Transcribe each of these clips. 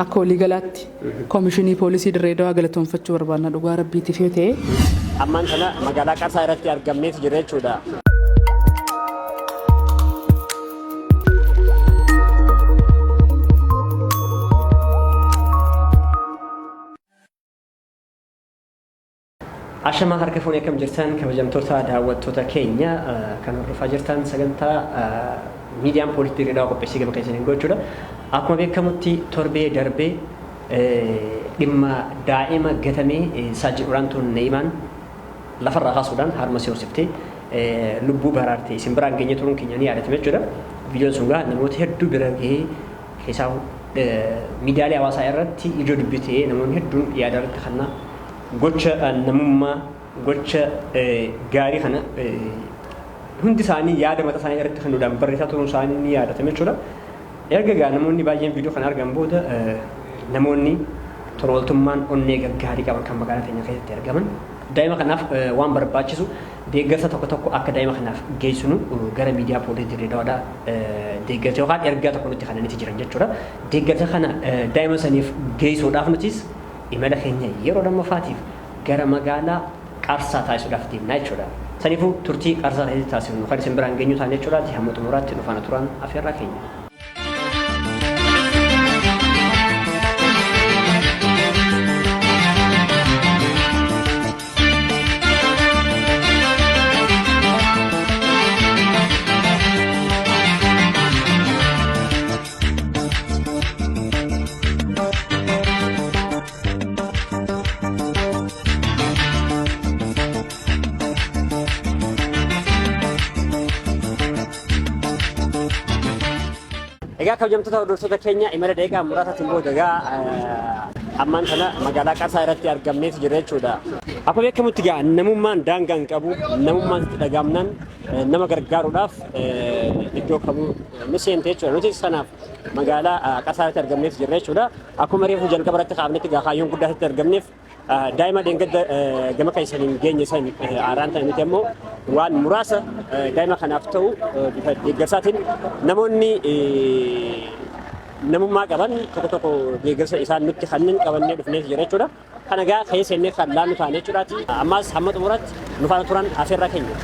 akka walii galaatti koomishinii poolisii Dirreedawaa galatoonfachuu barbaadna dhugaa rabbiitiif yoo ta'e. Ammaan kana magaalaa Qarsaa irratti argamneef jira jechuudha. Ashama harka fuunee kam jirtan kabajamtoota daawwattoota keenya kan hordofaa jirtan sagantaa miidiyaan poolisii Dirreedawaa qopheessee gama keessaniin gochuudha. Akkuma beekamutti torbee darbee dhimma daa'ima gatamee Saajid Uraantuun Neeyimaan lafarraa kaasuudhaan harma si'oosiftee lubbuu baraartee isin biraan geenye turuun keenya ni yaadatame jechuudha. Viidiyoon sun gaa namoota hedduu bira gahee keessaa miidiyaalee hawaasaa irratti ijoo dubbitee namoonni hedduun yaada irratti kannaa gocha namummaa gocha gaarii kana hundi isaanii yaada mataa isaanii irratti kennuudhaan barreessaa turuun isaanii ni yaadatame jechuudha. Erga gaa namoonni baay'een viidiyoo kana argan booda namoonni torooltummaan onnee gaggaarii qaban kan magaalaa keenya keessatti argaman daa'ima kanaaf waan barbaachisu deeggarsa tokko akka daa'ima kanaaf geessinu gara miidiyaa poolisii Dirreedawaadhaa deeggarsa yookaan ergaa tokko nutti kananiiti jiran jechuudha. Deeggarsa kana daa'ima saniif geessuudhaaf nutis imala keenya yeroo lammaffaatiif gara magaalaa Qarsaa taasisuudhaaf deemnaa jechuudha. Saniifuu turtii Qarsaa keessatti taasifnu kan isin biraan geenyu taane jechuudha. Hamma xumuraatti dhufana turan afeerraa keenya. Egaa kabajamtoota hordoftoota keenya imala deeqaa muraasaatiin booda ammaan kana magaalaa Qarsaa irratti argamneef jira jechuudha. Akkuma beekamutti gaa namummaan daangaa hin qabu, namummaan itti dhagaamnaan nama gargaaruudhaaf iddoo kamuu ni seente jechuudha. Nuti sanaaf magaalaa Qarsaa irratti argamneef jira jechuudha. Akkuma reefu jalqaba irratti kaafnetti gaa kaayyoon guddaa irratti argamneef daa'ima deengadda gama keessaniin geenye san aaraan ta'e miti ammoo waan muraasa daa'ima kanaaf ta'u bifa deeggarsaatiin namoonni namummaa qaban tokko deeggarsa isaan nutti kanneen qabannee dhufneef jira jechuudha. Kana gaa keessannee kan laannu taane jechuudhaati. Ammas hamma xumuraatti nu faana turan afeerraa keenya.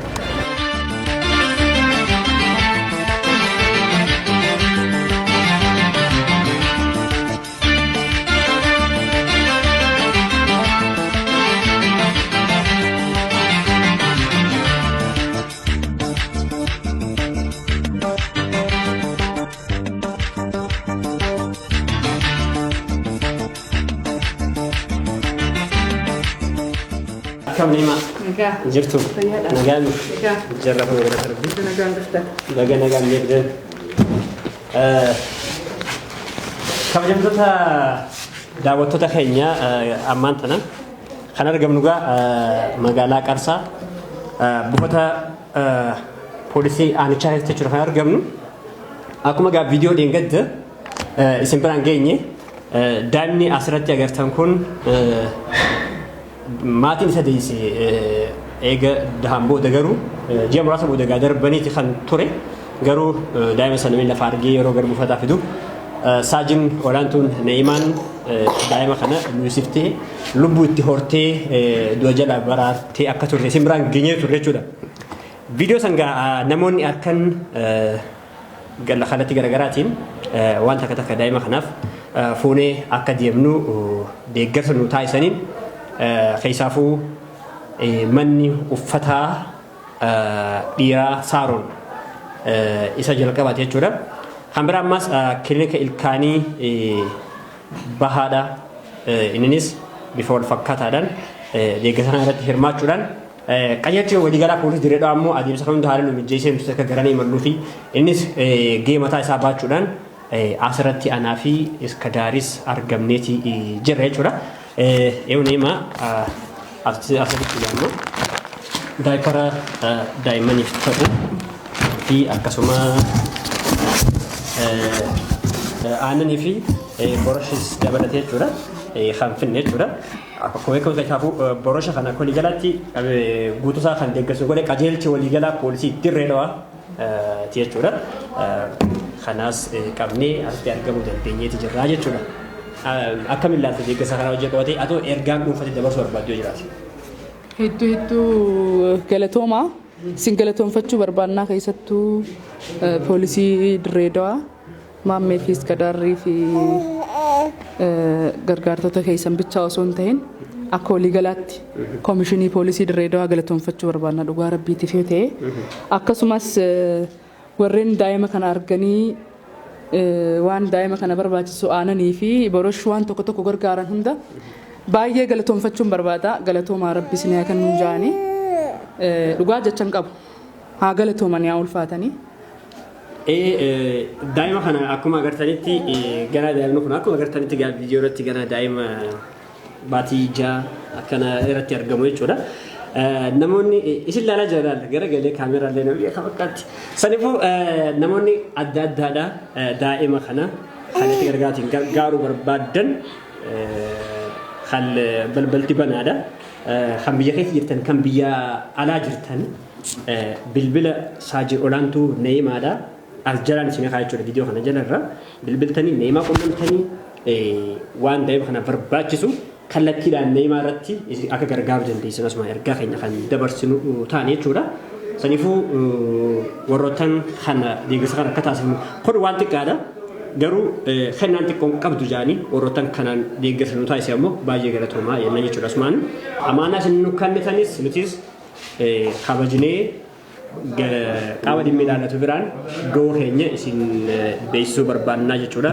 Kam nima jirtu nagaan jarra kana gara tarbi nagaan jedhan kabajamtoota daawwattoota keenya ammaan tana kan argamnu gaa magaalaa Qarsaa buufata poolisii aanichaa keessatti jechuudha kan argamnu. Akkuma gaa viidiyoo dheengadda isin biraan geenye daa'imni asirratti agartan kun maatiin isa deesse eega dahan booda garuu ji'a muraasa booda gaa darbaniiti kan ture garuu daa'ima sana miila lafa argee yeroo gara buufataa fidu Saajid Uraantuun Neeyimaan daa'ima kana luusiftee lubbuu itti hortee du'a jala baraartee akka turte isin biraan geenyee turre jechuudha. Viidiyoo san gaa namoonni harkan kallattii garaagaraatiin waan takka daa'ima kanaaf fuunee akka deemnu deeggarsa nu taasisaniin keessaafuu manni uffataa dhiiraa Saaroon isa jalqabaate jechuudha. Kan biraa ammas kilinika ilkaanii bahaadha. Innis bifa wal fakkaataadhaan deeggarsa kana irratti hirmaachuudhaan qajeelchi waliigalaa poolisii Dirreedawaa ammoo adeemsa kan hunda haala nu mijjeessee nuti akka garanii imalluu fi innis gahee mataa isaa baachuudhaan asirratti anaa fi Iskadaaris argamneeti jirra jechuudha. Eewneema asirratti ilaallu daayipara daa'immaniif ta'u fi akkasuma aannanii fi boroshes dabalatee jechuudha kan finne jechuudha. Akkuma beekamu kanaafuu borosha kana akka waliigalaatti guutuusaa kan deeggarsu godhe qajeelchi waliigalaa poolisii Dirreedawaa jechuudha. Kanaas qabnee asitti argamuu dandeenyeeti jirra jechuudha. akkam ilaalta deeggarsa kana hojii qabatee atoo ergaan dhuunfatee dabarsuu barbaaddu jiraati. Hedduu galatoomaa isin galatoonfachuu barbaannaa keessattuu poolisii Dirreedawaa Maammee fi Iskadaarrii fi gargaartota keessan bichaa osoo hin ta'in akka waliigalaatti koomishinii poolisii Dirreedawaa galatoonfachuu barbaannaa dhugaa rabbiitiif yoo ta'e akkasumas warreen daa'ima kana arganii waan daa'ima kana barbaachisu aananii fi borosh waan tokko gargaaran hunda baay'ee galatoonfachuun barbaada galatoomaa rabbi isin haa kennu jaanii dhugaa jechan qabu haa galatooman yaa ulfaatanii. Daa'ima kana akkuma agartanitti gara daa'imni kun akkuma agartanitti viidiyoo irratti gara daa'ima baatii ijaa akkana irratti argamu jechuudha. Namoonni isin ilaalaa jiran garagalee kaameraalee nama beekaa fakkaatti. Saniifuu namoonni adda addaadha daa'ima kana haalatti gargaaraatiin gargaaruu barbaadan hal balbalti banaadha. Kan biyya keessa jirtan kan biyya alaa jirtan bilbila saajii olaantuu Neeyimaadha. As jalaan isin haa jechuudha viidiyoo kana jalarra bilbiltanii Neeyimaa qunnamtanii waan daa'ima kana barbaachisu kallattiidhaan Neeyimaa irratti akka gargaaruu dandeessan asuma ergaa keenya kan dabarsinu taane jechuudha. Saniifuu warroottan kana deeggarsa kana akka taasifamu kun waan xiqqaadha. Garuu kennaan xiqqoon qabdu jaanii warroottan kanaan deeggarsa nu taasise ammoo baay'ee galatoomaa jenna jechuudha. Asumaan amaanaa isin nu kennitanis nutis kabajnee qaama dhimmi ilaallatu biraan gahuu keenya isin beeksisuu barbaannaa jechuudha.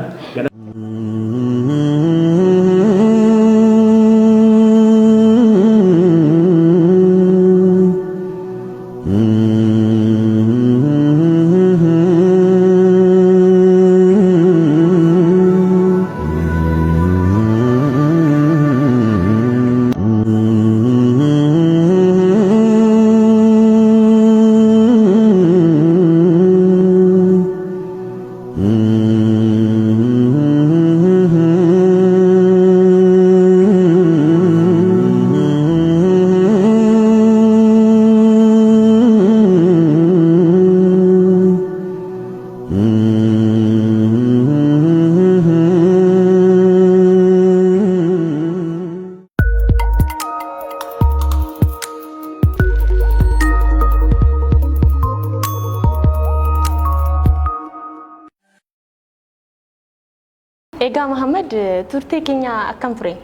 Egaa Muhammad turtii keenya akkam ture?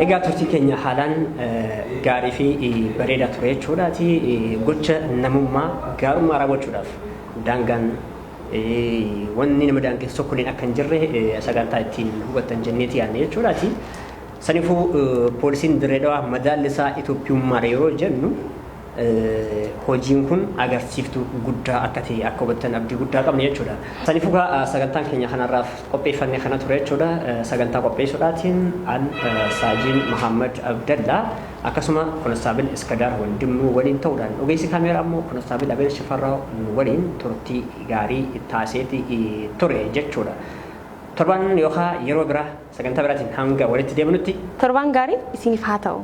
Egaa turtii keenya haalaan gaarii fi bareedaa ture jechuudhaati. Gocha namummaa gaarummaa raawwachuudhaaf daangaan wanni nama daangeessu tokkolleen akka hin jirre sagantaa ittiin hubattan jenneeti yaadne jechuudhaati. Saniifuu poolisiin Dirreedawaa madaallisaa Itoophiyummaa yeroo jennu hojiin kun agarsiiftuu guddaa akka ta'e akka hubattan abdii guddaa qabna jechuudha. Saniifuu sagantaan keenya kanarraaf qopheeffannee kana ture jechuudha. Sagantaa qopheessuudhaatiin an Saajiin Muhammad Abdallaa akkasuma Konistaabil Iskadaar Wandimuu waliin ta'uudhaan ogeessi kaameeraa immoo Konistaabil Abeel Shifarraa waliin turtii gaarii taasiseeti ture jechuudha. Torban yookaan yeroo biraa sagantaa biraatiin hanga walitti deemnutti torban gaarii isiniif haa ta'u.